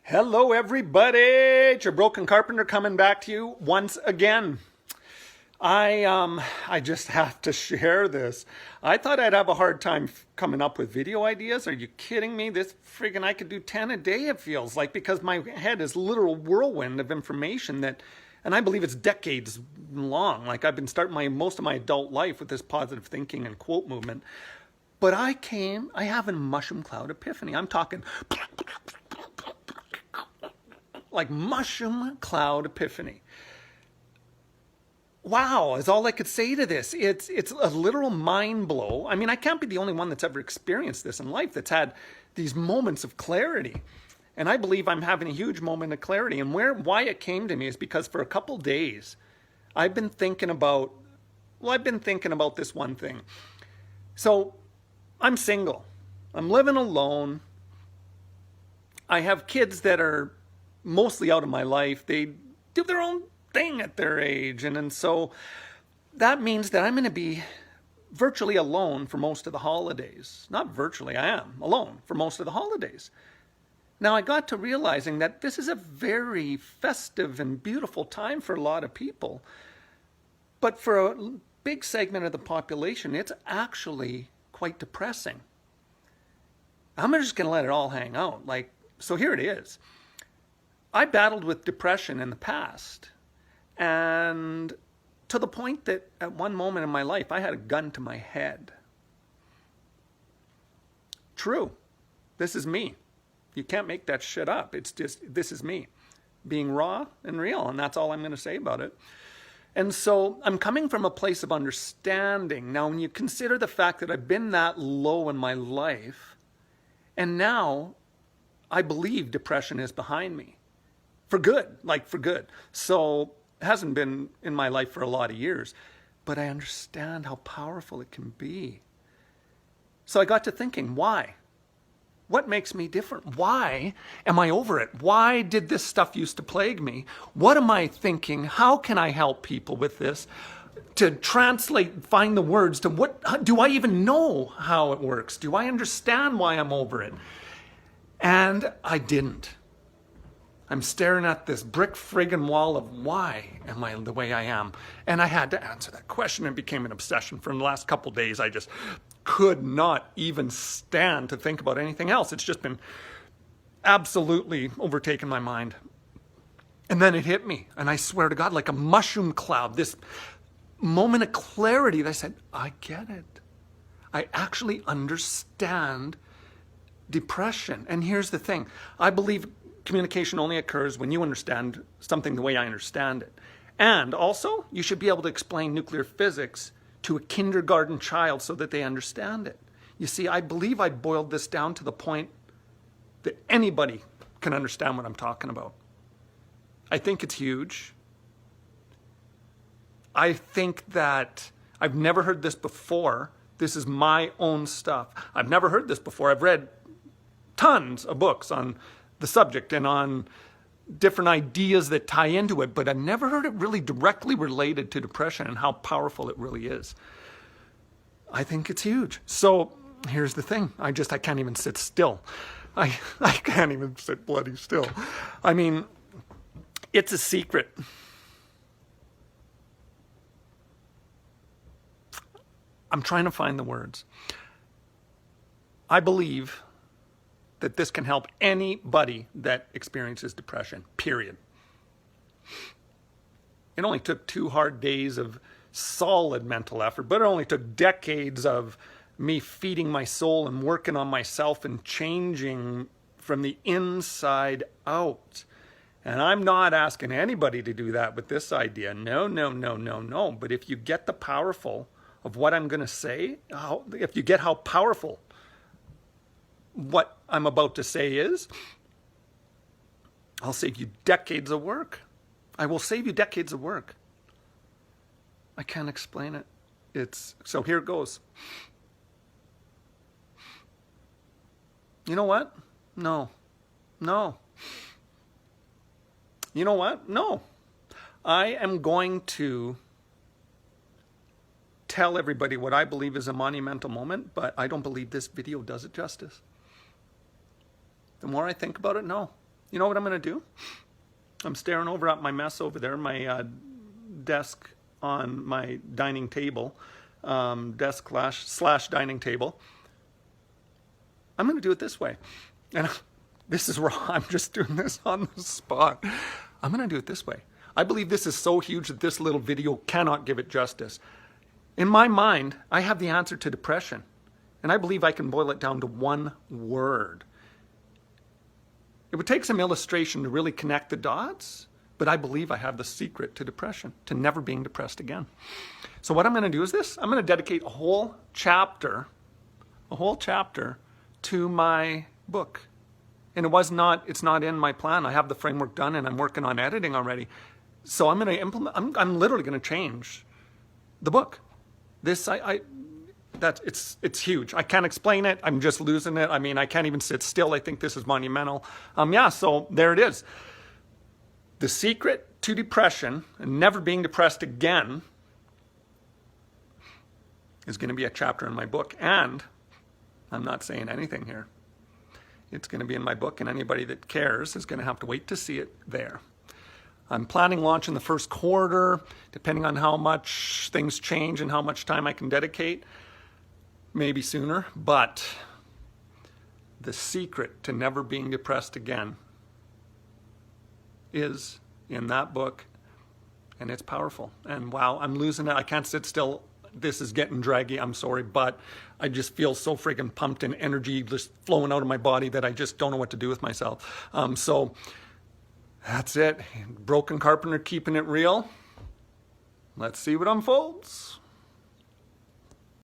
Hello, everybody. It's your Broken Carpenter coming back to you once again. I just have to share this. I thought I'd have a hard time coming up with video ideas. Are you kidding me? This friggin' I could do 10 a day, it feels like, because my head is literal whirlwind of information that, and I believe it's decades long. Like I've been starting most of my adult life with this positive thinking and quote movement. But I have a mushroom cloud epiphany. I'm talking like mushroom cloud epiphany. Wow, is all I could say to this. It's a literal mind blow. I mean, I can't be the only one that's ever experienced this in life, that's had these moments of clarity. And I believe I'm having a huge moment of clarity. And why it came to me is because for a couple days, I've been thinking about this one thing. So I'm single. I'm living alone. I have kids that are mostly out of my life. They do their own thing at their age. And so that means that I'm going to be virtually alone for most of the holidays. Not virtually, I am alone for most of the holidays. Now I got to realizing that this is a very festive and beautiful time for a lot of people. But for a big segment of the population, it's actually quite depressing. I'm just going to let it all hang out. So here it is. I battled with depression in the past, and to the point that at one moment in my life, I had a gun to my head. True. This is me. You can't make that shit up. It's just, this is me being raw and real, and that's all I'm going to say about it. And so I'm coming from a place of understanding. Now, when you consider the fact that I've been that low in my life, and now I believe depression is behind me. For good, for good. So it hasn't been in my life for a lot of years, but I understand how powerful it can be. So I got to thinking, why? What makes me different? Why am I over it? Why did this stuff used to plague me? What am I thinking? How can I help people with this? To translate, find the words to do I even know how it works? Do I understand why I'm over it? And I didn't. I'm staring at this brick friggin' wall of why am I the way I am? And I had to answer that question. It became an obsession. For the last couple of days, I just could not even stand to think about anything else. It's just been absolutely overtaken my mind. And then it hit me. And I swear to God, like a mushroom cloud, this moment of clarity that I said, I get it. I actually understand depression. And here's the thing. I believe communication only occurs when you understand something the way I understand it. And also, you should be able to explain nuclear physics to a kindergarten child so that they understand it. You see, I believe I boiled this down to the point that anybody can understand what I'm talking about. I think it's huge. I think that I've never heard this before. This is my own stuff. I've never heard this before. I've read tons of books on the subject and on different ideas that tie into it, but I've never heard it really directly related to depression and how powerful it really is. I think it's huge. So here's the thing. I can't even sit still. I can't even sit bloody still. I mean, it's a secret. I'm trying to find the words. I believe that this can help anybody that experiences depression, period. It only took 2 hard days of solid mental effort, but it only took decades of me feeding my soul and working on myself and changing from the inside out. And I'm not asking anybody to do that with this idea. No. But if you get the powerful of what I'm going to say, if you get how powerful what I'm about to say is, I'll save you decades of work. I will save you decades of work. I can't explain it. So here it goes. You know what? No. You know what? No. I am going to tell everybody what I believe is a monumental moment, but I don't believe this video does it justice. The more I think about it, no. You know what I'm going to do? I'm staring over at my mess over there, my desk on my dining table, desk slash dining table. I'm going to do it this way. And this is raw. I'm just doing this on the spot. I'm going to do it this way. I believe this is so huge that this little video cannot give it justice. In my mind, I have the answer to depression. And I believe I can boil it down to one word. It would take some illustration to really connect the dots, but I believe I have the secret to depression, to never being depressed again. So what I'm going to do is this. I'm going to dedicate a whole chapter to my book. And it's not in my plan. I have the framework done and I'm working on editing already. So I'm going to implement, I'm literally going to change the book. It's huge. I can't explain it. I'm just losing it. I mean, I can't even sit still. I think this is monumental. So there it is. The secret to depression and never being depressed again is going to be a chapter in my book. And I'm not saying anything here. It's going to be in my book, and anybody that cares is going to have to wait to see it there. I'm planning launch in the first quarter, depending on how much things change and how much time I can dedicate. Maybe sooner, but the secret to never being depressed again is in that book, and it's powerful. And wow, I'm losing it. I can't sit still. This is getting draggy. I'm sorry, but I just feel so freaking pumped and energy just flowing out of my body that I just don't know what to do with myself. So that's it. Broken Carpenter, keeping it real. Let's see what unfolds.